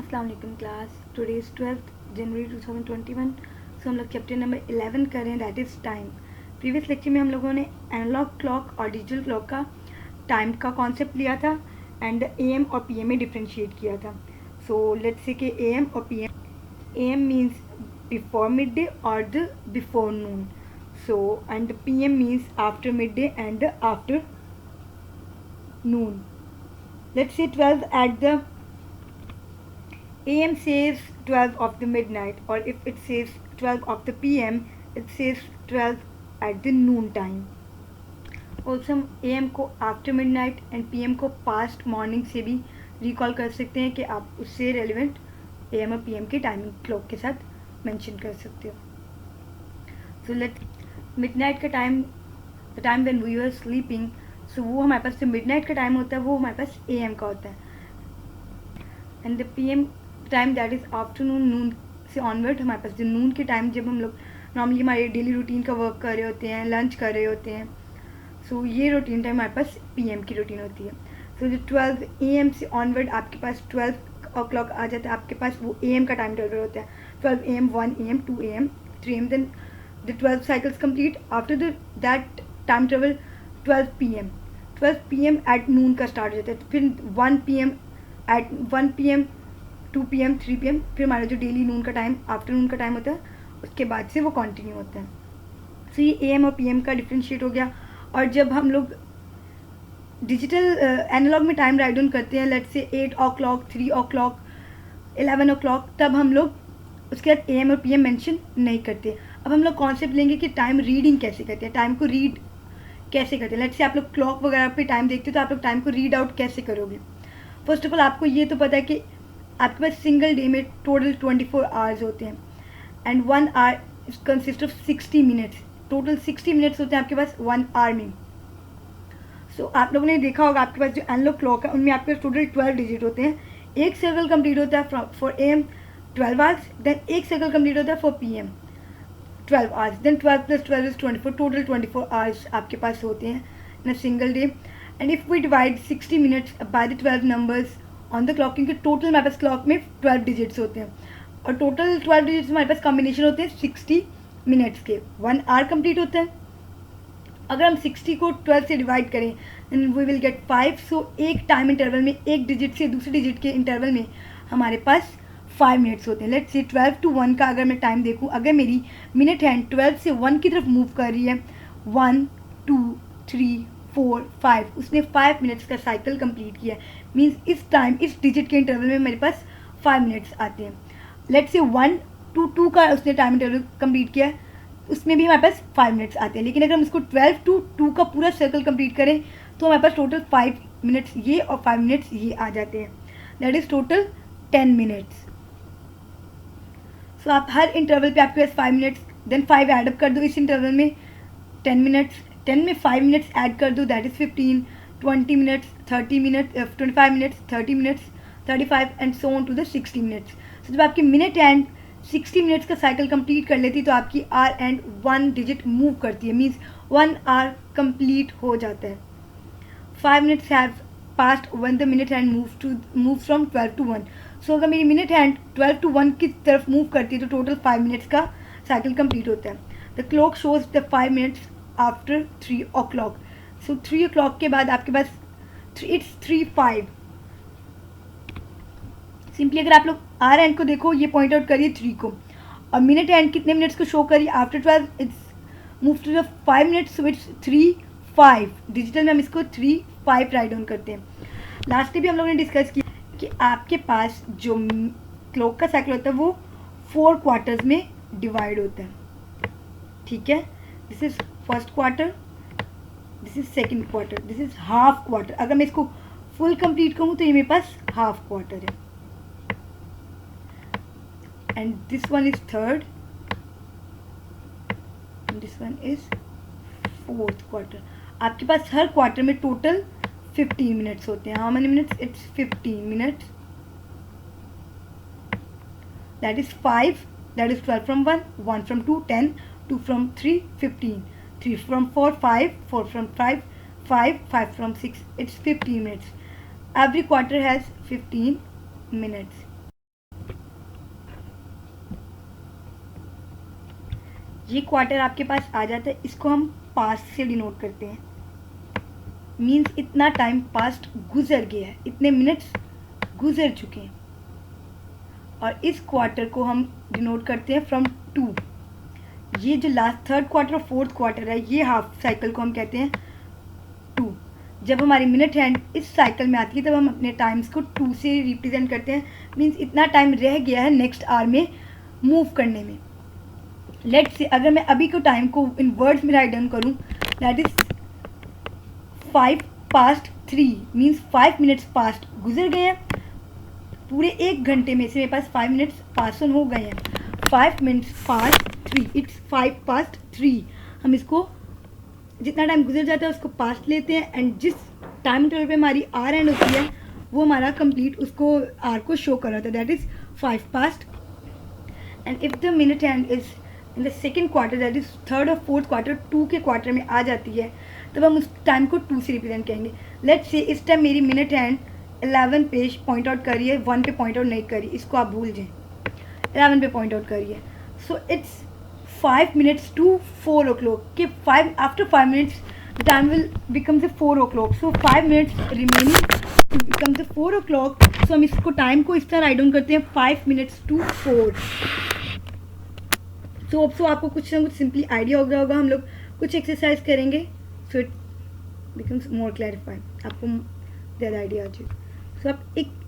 अस्सलाम वालेकुम class. Today is 12 January 2021। So हम लोग चैप्टर नंबर 11 कर रहे हैं, that is time. Previous lecture में हम लोगों ने एनालॉग क्लॉक और डिजिटल क्लॉक का टाइम का कॉन्सेप्ट लिया था एंड एएम और पीएम में डिफ्रेंशिएट किया था। सो लेट्स से कि एएम और PM. AM means before mid day और the before noon. So and PM means after mid day and after noon. Let's say 12 at the AM says 12 of the midnight, or if it says 12 of the PM, it says 12 at the noon time. Also हम AM को after midnight and PM को past morning से भी recall कर सकते हैं कि आप उससे रेलिवेंट AM और PM के टाइमिंग क्लॉक के साथ मेंशन कर सकते हो. सो लेट मिडनाइट का time, the time when we are sleeping, so वो हमारे पास जो मिडनाइट का टाइम होता है वो हमारे पास AM का होता है. And the PM time that is afternoon, noon से ऑनवर्ड हमारे पास जो नून के टाइम, जब हम लोग नॉर्मली हमारे डेली रूटीन का वर्क कर रहे होते हैं, लंच कर रहे होते हैं, सो ये रूटीन टाइम हमारे पास PM की रूटीन होती है. सो जो 12 AM से ऑनवर्ड आपके पास 12 o'clock आ जाता है, आपके पास वो AM का टाइम टेबल होता है. 12 AM, 1 AM, 2 AM, 3 AM, then the 12 cycles complete. After that time table 12 PM. 12 PM at noon का स्टार्ट हो जाता है. फिर 1 PM at 1 PM, 2 PM, 3 PM, फिर हमारा जो डेली नून का टाइम, आफ्टरनून का टाइम होता है, उसके बाद से वो कंटिन्यू होता है. सो ये AM और PM का डिफ्रेंशिएट हो गया. और जब हम लोग डिजिटल एनालॉग में टाइम राइट डाउन करते हैं, let's say 8 o'clock, 3 o'clock, 11 o'clock, तब हम लोग उसके बाद AM और PM मेंशन नहीं करते. अब हम लोग कॉन्सेप्ट लेंगे कि टाइम रीडिंग कैसे करते हैं, टाइम को रीड कैसे करते हैं. लेट्स से आप लोग क्लॉक वगैरह पे टाइम देखते हो तो आप लोग टाइम को रीड आउट कैसे करोगे. फर्स्ट ऑफ ऑल आपको ये तो पता है कि आपके पास सिंगल डे में टोटल 24 आवर्स होते हैं and 1 hour consist of 60 minutes. Total 60 minutes होते हैं आपके पास 1 आवर में. सो आप लोगों ने देखा होगा आपके पास जो एनालॉग क्लॉक है उनमें आपके पास टोटल 12 डिजिट होते हैं. एक सर्कल कंप्लीट होता है फॉर AM 12 आवर्स, देन एक सर्कल कंप्लीट होता है for PM 12 hours, then 12 + 12 is 24. Total 24 hours आपके पास होते हैं in a single day. And if we divide 60 minutes by the 12 numbers on the clock, क्योंकि टोटल हमारे पास क्लॉक में 12 डिजिट्स होते हैं और टोटल 12 डिजिट्स हमारे पास कॉम्बिनेशन होते हैं 60 मिनट्स के. 1 आवर कंप्लीट होता है. अगर हम 60 को 12 से डिवाइड करें देन वी विल गेट 5. सो एक टाइम इंटरवल में, एक डिजिट से दूसरे डिजिट के इंटरवल में हमारे पास 5 मिनट्स होते हैं. लेट्स से 12 to 1 का अगर मैं टाइम देखूँ, अगर मेरी मिनट हैंड 12 से 1 की तरफ मूव कर रही है, 1 2 3 4 5, उसने 5 मिनट्स का साइकिल कंप्लीट किया है. मीन्स इस टाइम, इस डिजिट के इंटरवल में मेरे पास 5 मिनट्स आते हैं. लेट्स से 1 to 2 का उसने टाइम इंटरवल कंप्लीट किया है, उसमें भी हमारे पास 5 मिनट्स आते हैं. लेकिन अगर हम इसको 12 to 2 का पूरा सर्कल कंप्लीट करें तो हमारे पास टोटल 5 मिनट्स ये और 5 मिनट्स ये आ जाते हैं. That is total 10 minutes. So आप हर इंटरवल पे आपके पास 5 मिनट्स, देन 5 ऐड अप कर दो इस इंटरवल में 10 मिनट्स, 10 में 5 मिनट्स ऐड कर दो, that is 15, 20 minutes, 30 minutes, 25 minutes, 30 minutes, 35 and so on to the 60 minutes. So जब आपकी मिनट एंड 60 मिनट्स का साइकिल कंप्लीट कर लेती तो आपकी आर एंड 1 डिजिट मूव करती है. मीन्स 1 आवर कंप्लीट हो जाता है. 5 minutes have past when the minute hand move from 12 to 1. सो अगर मेरी मिनट हैंड 12 to 1 की तरफ मूव करती है तो टोटल 5 मिनट्स का साइकिल कंप्लीट होता है. The clock shows the 5 minutes after 3 o'clock. So 3 o'clock के बाद आपके पास इट्स 3:05. सिंपली अगर आप लोग आर एंड को देखो, ये पॉइंट आउट करिए 3 को, और मिनट एंड कितने मिनट्स को शो करिए after 12, it's move to the 5 minutes, so it's 3:05. Digital में हम इसको 3:05 राइट डाउन करते हैं. लास्टली भी हम लोगों ने डिस्कस किया कि आपके पास जो क्लॉक का साइकिल होता है वो 4 क्वार्टर्स में डिवाइड होता है. ठीक है, this is first quarter, this is second quarter, this is half quarter. अगर मैं इसको फुल कंप्लीट करूँ तो ये मेरे पास हाफ क्वार्टर है. And this one is third and this one is fourth quarter. आपके पास हर क्वार्टर में टोटल 15 मिनट्स होते हैं. How many minutes? It's 15 minutes. That is 5, that is 12 from 1, 1 from 2, 10, 2 from 3, 15, 3 from 4, 5, 4 from 5, 5 from 6. It's 15 minutes. Every quarter has 15 minutes. ये quarter आपके पास आ जाता है, इसको हम पास्ट से डिनोट करते हैं। मीन्स इतना टाइम पास्ट गुजर गया है, इतने मिनट्स गुजर चुके हैं। और इस क्वार्टर को हम डिनोट करते हैं फ्रॉम 2। ये जो लास्ट थर्ड क्वार्टर और फोर्थ क्वार्टर है, ये हाफ साइकिल को हम कहते हैं 2। जब हमारी मिनट हैंड इस साइकिल में आती है तब हम अपने टाइम्स को 2 से रिप्रेजेंट करते हैं। मीन्स इतना टाइम रह गया है नेक्स्ट आवर में मूव करने में। लेट्स से अगर मैं अभी को टाइम को इन वर्ड्स में राइट डाउन करूँ, that is 5 past 3। Means 5 minutes past गुजर गए हैं। पूरे 1 घंटे में से मेरे पास 5 मिनट्स पास ऑन हो गए हैं। 5 मिनट्स पास्ट 3, इट्स 5 past 3। हम इसको जितना टाइम गुजर जाता है उसको पास्ट लेते हैं, एंड जिस टाइम इंटरवल पे हमारी आर एंड होती है वो हमारा कंप्लीट उसको आर को शो कर रहा था, that is 5 past। And if the minute hand is in the second quarter, that is third और फोर्थ क्वार्टर 2 के क्वार्टर में आ जाती है, तब हम उस टाइम को 2 से रिप्रेजेंट करेंगे। लेट्स से इस टाइम मेरी मिनट हैंड 11 पे पॉइंट आउट कर रही है, 1 पे पॉइंट आउट नहीं कर रही, इसको आप भूल जाएं, 11 पे पॉइंट आउट कर रही है। So it's 5 minutes to 4 o'clock के 5 after 5 minutes the time will becomes the 4 o'clock, so 5 minutes remaining to become the 4 o'clock। so हम इसको टाइम को इस तरह राइट डाउन करते हैं 5 minutes to 4। so आपको कुछ ना कुछ सिंपली आइडिया हो गया होगा। हम लोग कुछ एक्सरसाइज करेंगे so it becomes more clarified, आपको ज़्यादा आइडिया आ जाए। सो आप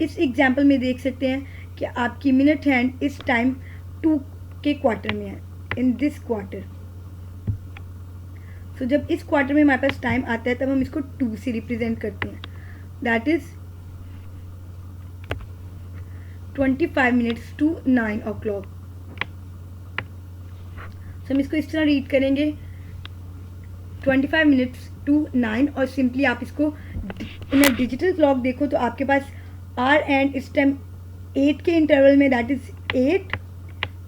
इस एग्जाम्पल में देख सकते हैं कि आपकी मिनट हैंड इस टाइम 2 के क्वार्टर में है, इन दिस क्वार्टर। सो जब इस क्वार्टर में हमारे पास टाइम आता है तब हम इसको 2 से रिप्रेजेंट करते हैं, that is 25 minutes to 9 o'clock। सो हम इसको इस तरह रीड करेंगे 25 minutes to 9, और सिंपली आप इसको इन अ डिजिटल क्लॉक देखो तो आपके पास आर एंड इस टाइम 8 के इंटरवल में, that is 8,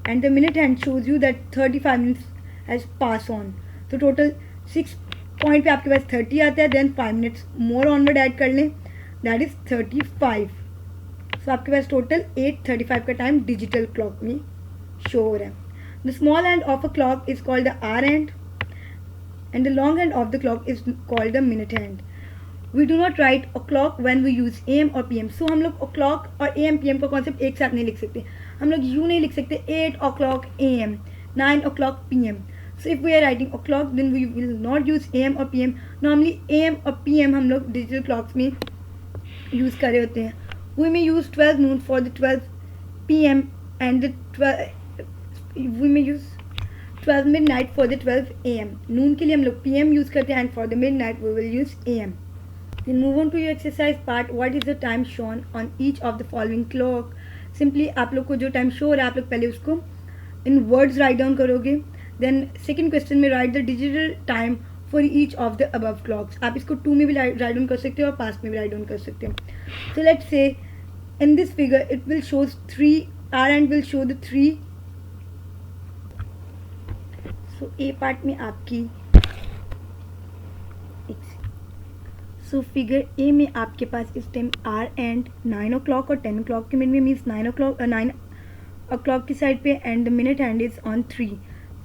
and the minute hand shows you that 35 minutes has passed on। तो टोटल 6 पॉइंट पे आपके पास 30 आता है, then 5 minutes more onward add कर लें, दैट इज 35। सो आपके पास टोटल 8:35 का टाइम डिजिटल क्लॉक में शो हो रहा है। The small end of a clock is called the hour and the long end of the clock is called the minute hand. We do not write a clock when we use AM और PM। So हम लोग clock और AM PM का concept एक साथ नहीं लिख सकते। हम लोग यूँ नहीं लिख सकते 8 o'clock AM, 9 o'clock PM। So if we are writing o'clock then we will not use AM और PM। नॉर्मली AM और PM हम लोग डिजिटल क्लॉक्स में यूज़ कर रहे होते हैं। We may use 12 noon for the 12 PM and we may use 12 midnight for the 12 AM। Noon के लिए हम लोग PM यूज़ करते हैं, and for the midnight we will use AM। Then move on to your exercise part. What is the time shown on each of the following clock? Simply आप लोग को जो टाइम शो हो रहा है आप लोग पहले उसको इन वर्ड्स राइट डाउन करोगे। देन सेकंड क्वेश्चन में right the digital time for each of the above clocks. आप इसको 2 में भी राइट डाउन कर सकते हो और पास्ट में भी राइट डाउन कर सकते हो। So let's say in this figure it will shows 3, hour end will show the 3। So A part में आपकी सो फिगर ए में आपके पास इस टाइम आर एंड 9 o'clock और 10 o'clock के मिनट में, मीन्स 9 o'clock की साइड पे, and the minute hand is on 3।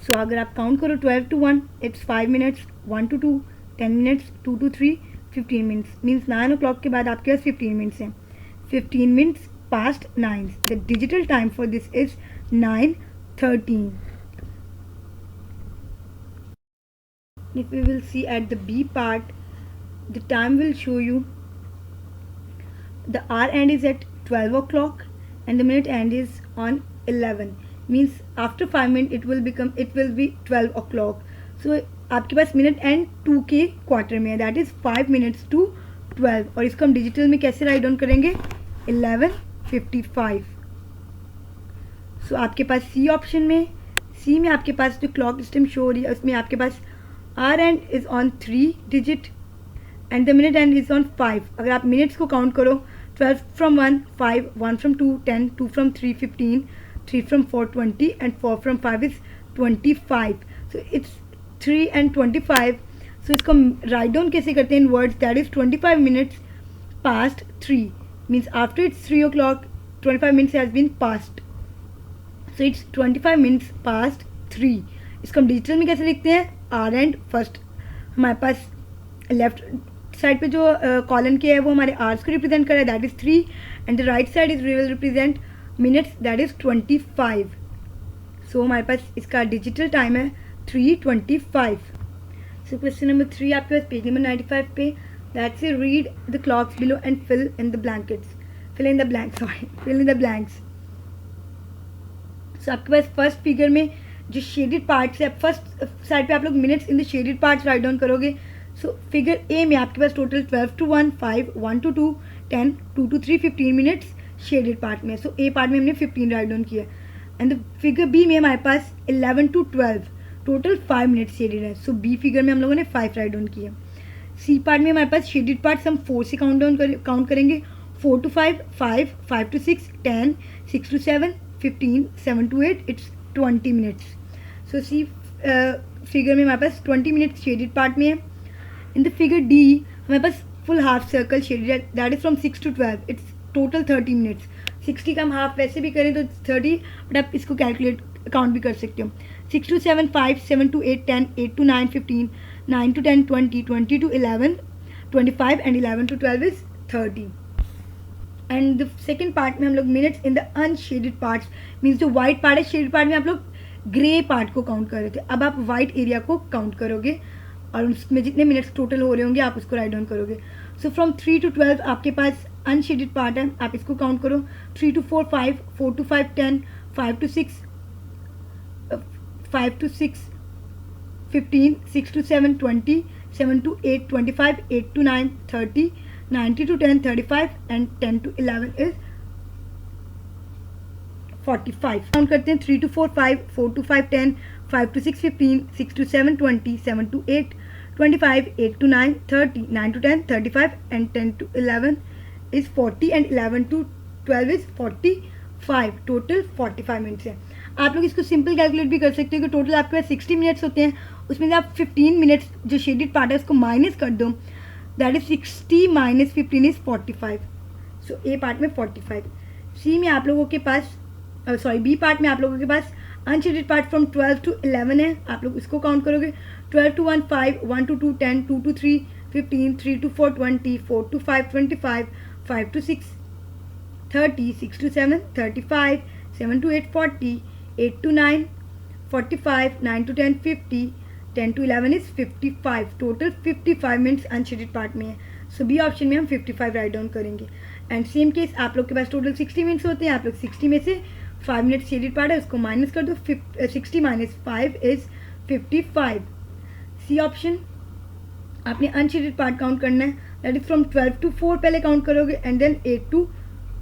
सो अगर आप काउंट करो 12 to 1 it's 5 minutes, 1 to 2 10 minutes, 2 to 3 15 minutes। Means 9 o'clock के बाद आपके पास 15 minutes हैं, 15 minutes past 9। The digital time for this is 9:13। If we will see at the B part, the time will show you the hour end is at 12 o'clock and the minute end is on 11, means after 5 minutes it will be 12 o'clock। so आपके पास minute and 2 के quarter में है, that is 5 minutes to 12, और इसको हम digital में कैसे write down करेंगे 11:55। सो आपके पास सी ऑप्शन में, सी में आपके पास जो क्लॉक सिस्टम शो हो रही है उसमें आपके पास hour hand is on 3 digit and the minute hand is on 5। अगर आप मिनट्स को काउंट करो 12 from 1 5, 1 from 2 10, 2 from 3 15, 3 from 4 20 and 4 from 5 is 25। so it's 3 and 25। so इसको राइट डाउन कैसे करते हैं in words, that is 25 minutes past 3, means after it's 3 o'clock 25 minutes has been passed, so it's 25 minutes past 3 इसको हम digital में कैसे लिखते हैं, आर एंड फर्स्ट हमारे पास लेफ्ट साइड पे जो कॉलन के है वो हमारे आवर्स को रिप्रेजेंट कर रहा है, that is 3, and the right side is will represent minutes, that is 25. सो हमारे पास इसका डिजिटल टाइम है 3:25. सो क्वेश्चन नंबर 3 आपके पास पेज नंबर 95 पे, that say read the clocks below and fill in the blanks. So आपके पास first figure में जो shaded parts है, फर्स्ट साइड पे आप लोग minutes in the shaded parts write down करोगे. सो फिगर ए में आपके पास total 12 to 1, 5, 1 to 2, 10, 2 to 3, 15 minutes shaded part में. सो ए पार्ट में हमने 15 राइट डाउन किया. एंड फिगर बी में हमारे पास 11 to 12 टोटल 5 मिनट्स शेडेड है. सो बी फिगर में हम लोगों ने 5 राइट डाउन किया. सी पार्ट में हमारे पास शेडेड पार्ट्स हम 4 से काउंट करेंगे. 4 to 5, 5, 5 to 6, 10, 6 to 7, 15, 7 to 8, it's 20 minutes. So C figure में हमारे पास 20 मिनट्स शेडेड पार्ट में है. इन द फिगर डी हमारे पास फुल हाफ सर्कल शेडेड है, that is from 6 to 12, it's total 30 minutes. 60 का हम हाफ वैसे भी करें तो 30, बट आप इसको कैलकुलेट काउंट भी कर सकते हो. 6 to 7, 5, 7 to 8, 10, 8 to 9, 15, 9 to 10, 20, 20 to 11, 25, and 11 to 12 is 30. And the second part में हम लोग minutes in the unshielded parts, means जो वाइट पार्ट है शेडेड पार्ट में आप लोग ग्रे पार्ट को काउंट कर रहे थे. अब आप वाइट एरिया को काउंट करोगे और उसमें जितने मिनट्स टोटल हो रहे होंगे आप उसको राइट डाउन करोगे. सो फ्रॉम 3 to 12 आपके पास अनशेडेड पार्ट है, आप इसको काउंट करो. 3 to 4, 5, 4 to 5, 10, 5 to 6, 5 to 6, 15, 6 to 7, 20, 7 to 8, 25, 8 to 9, 30, 90 to 10, 35, and 10 to 11 is 45. Count करते हैं. 3 to 4, 5, 4 to 5, 10, 5 to 6, 15, 6 to 7, 20, 7 to 8, 25, 8 to 9, 30, 9 to 10, 35, and 10 to 11 is 40, and 11 to 12 is 45. Total 45 minutes है. आप लोग इसको सिंपल कैलकुलेट भी कर सकते हो कि टोटल आपके पास 60 मिनट्स होते हैं, उसमें से आप 15 मिनट्स जो शेडेड पार्ट है उसको माइनस कर दो, that is 60 minus 15 is 45. So A part में 45. सी में आप लोगों के पास बी पार्ट में आप लोगों के पास अनशेडेड पार्ट फ्रॉम 12 to 11 है, आप लोग इसको काउंट करोगे. 12 to 1, 5, 1 to 2, 10, 2 to 3, 15, 3 to 4, 20, 4 to 5, 25, 5 to 6, 30, 6 to 7, 35, 7 to 8, 40, 8 to 9, 45, 9 to 10, 50, 10 to 11 is 55. Total 55 minutes unshielded part में है. सो बी ऑप्शन में हम 55 राइट डाउन करेंगे. एंड सेम केस आप लोग के पास टोटल 60 मिनट्स होते हैं, आप लोग 60 में से 5 मिनट्स शेडेड पार्ट है उसको माइनस कर दो. 60 minus 5 is 55. सी ऑप्शन आपने अनशेडेड पार्ट काउंट करना है, दैट इज फ्रॉम 12 to 4 पहले काउंट करोगे, and then 8 to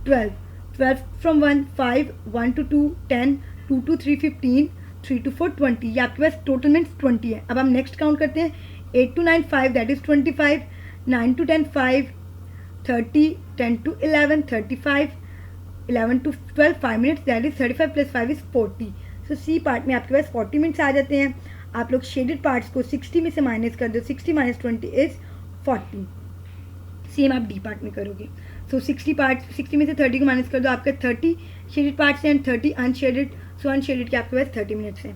12. 12 from 1, 5, 1 to 2, 10, 2 to 3, 15, 3 to 4, 20. ये आपके पास टोटल मिनट्स 20 है. अब हम नेक्स्ट काउंट करते हैं. 8 to 9, 5, that is 25, 9 to 10, 5, 30, 10 to 11, 35, 11 to 12, 5 minutes, that is 35 plus 5 is 40. So C part में आपके पास 40 मिनट्स आ जाते हैं. आप लोग शेडेड पार्ट्स को 60 में से माइनस कर दो. 60 minus 20 is 40. सेम आप डी पार्ट में करोगे. सो 60 में से 30 को माइनस कर दो, आपका 30 shaded parts and 30 unshaded. So unshaded के आपके पास 30 मिनट्स हैं.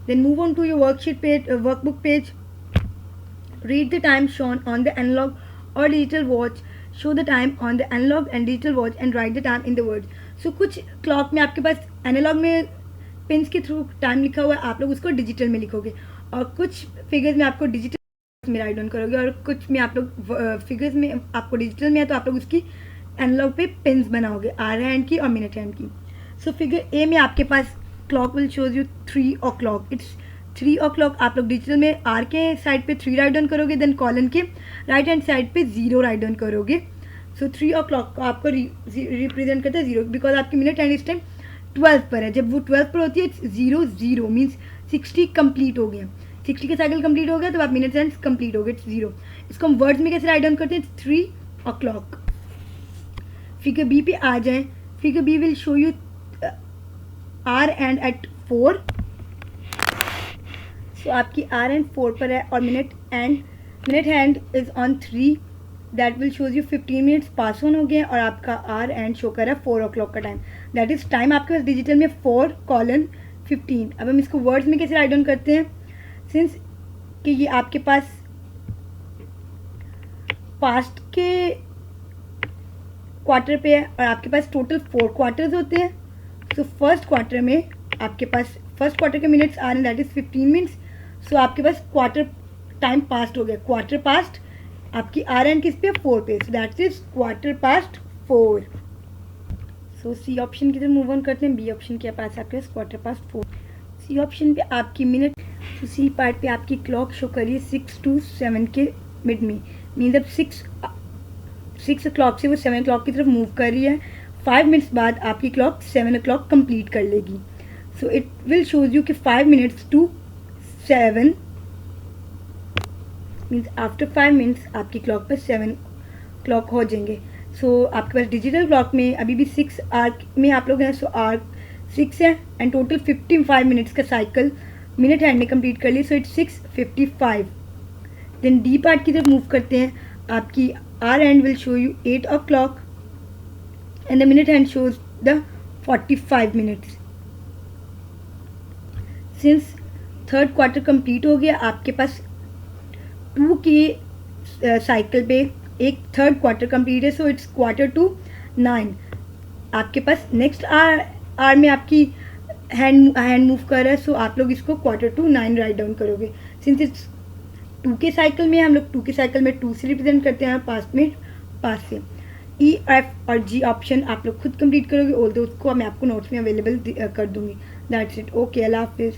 Then move on to your worksheet page, workbook page. Read the time shown on the analogue और digital watch. Show the time on the analogue and digital watch and write the time in the words. So कुछ clock में आपके पास analogue में pins के through time लिखा हुआ है, आप लोग उसको डिजिटल में लिखोगे, और कुछ फिगर्स में आपको डिजिटल में राइट डाउन करोगे, और कुछ में आप लोग फिगर्स में आपको डिजिटल में है तो आप लोग उसकी एनालॉग पे पिन्स बनाओगे, आवर हैंड की और मिनट हैंड की. सो फिगर ए में आपके पास clock will shows you 3 o'clock. It's 3 o'clock. आप लोग डिजिटल में आर के साइड पे 3 राइट डाउन करोगे, देन कॉलन के राइट हैंड साइड पे 0 राइट डाउन करोगे. सो 3 o'clock को आपको रिप्रेजेंट करता है 0, बिकॉज आपकी मिनट हैंड इस टाइम 12 पर है. जब वो 12 पर होती है इट्स 0 0 मीन्स 60 कंप्लीट हो गया. 60 का साइकिल कंप्लीट हो गया तो आप मिनट हैंड कंप्लीट हो गए, इट्स 0. इसको हम वर्ड्स में कैसे राइट डाउन करते हैं, इट्स 3 o'clock. फिगर बी पे आ जाए. Figure B will show you hour end at 4. So आपकी आर एंड 4 पर है, और minute hand is on 3, that will shows you 15 minutes pass on हो गए, और आपका आर एंड शो कर रहा है 4 o'clock का टाइम. दैट इज टाइम आपके पास डिजिटल में 4:15 15। अब हम इसको वर्ड्स में कैसे राइट डाउन करते हैं, सिंस कि ये आपके पास पास्ट के क्वार्टर पे है और आपके पास टोटल 4 क्वार्टर्स होते हैं। सो फर्स्ट क्वार्टर में आपके पास फर्स्ट क्वार्टर के मिनट्स आ रहे हैं, दैट इज़ 15 मिनट्स। सो आपके पास क्वार्टर टाइम पास्ट हो गया, क्वार्टर पास्ट आपकी आ रहा है किस पे, 4 पे, so that is quarter past 4। So C option की तरफ मूव ऑन करते हैं। बी ऑप्शन के पास आपके पास क्वार्टर पास्ट 4। सी ऑप्शन पे आपकी मिनट, तो सी पार्ट पे आपकी क्लॉक शो करिए 6 to 7 के मिड में, मीन जब 6 o'clock से वो 7 o'clock की तरफ मूव कर रही है, 5 मिनट्स बाद आपकी क्लॉक 7 o'clock कंप्लीट कर लेगी। So it will shows you कि 5 minutes to 7 means after 5 minutes आपकी क्लॉक पर 7 o'clock हो जाएंगे। सो आपके पास डिजिटल क्लॉक में अभी भी 6 आवर में आप लोग हैं, सो आवर 6 है एंड टोटल 55 मिनट्स का साइकिल मिनट हैंड ने कंप्लीट कर ली, so it's 6:55। Then D part की तरफ मूव करते हैं। आपकी hour hand will show you 8 o'clock and the minute hand shows the 45 minutes. Since third quarter complete हो गया, आपके पास 2 की साइकिल पे एक थर्ड क्वार्टर कंप्लीट है, सो इट्स 8:45। आपके पास नेक्स्ट आर में आपकी हैंड मूव कर रहा है, सो आप लोग इसको 8:45 राइट डाउन करोगे। सिंस इट्स 2 के साइकिल में, हम लोग 2 के साइकिल में 2 से रिप्रेजेंट करते हैं, पास्ट में पास से। ई एफ और जी ऑप्शन आप लोग खुद कंप्लीट करोगे, ऑल्दो उसको मैं आपको नोट्स में अवेलेबल कर दूंगी। दैट्स इट, ओके, अल्लाह हाफिज़।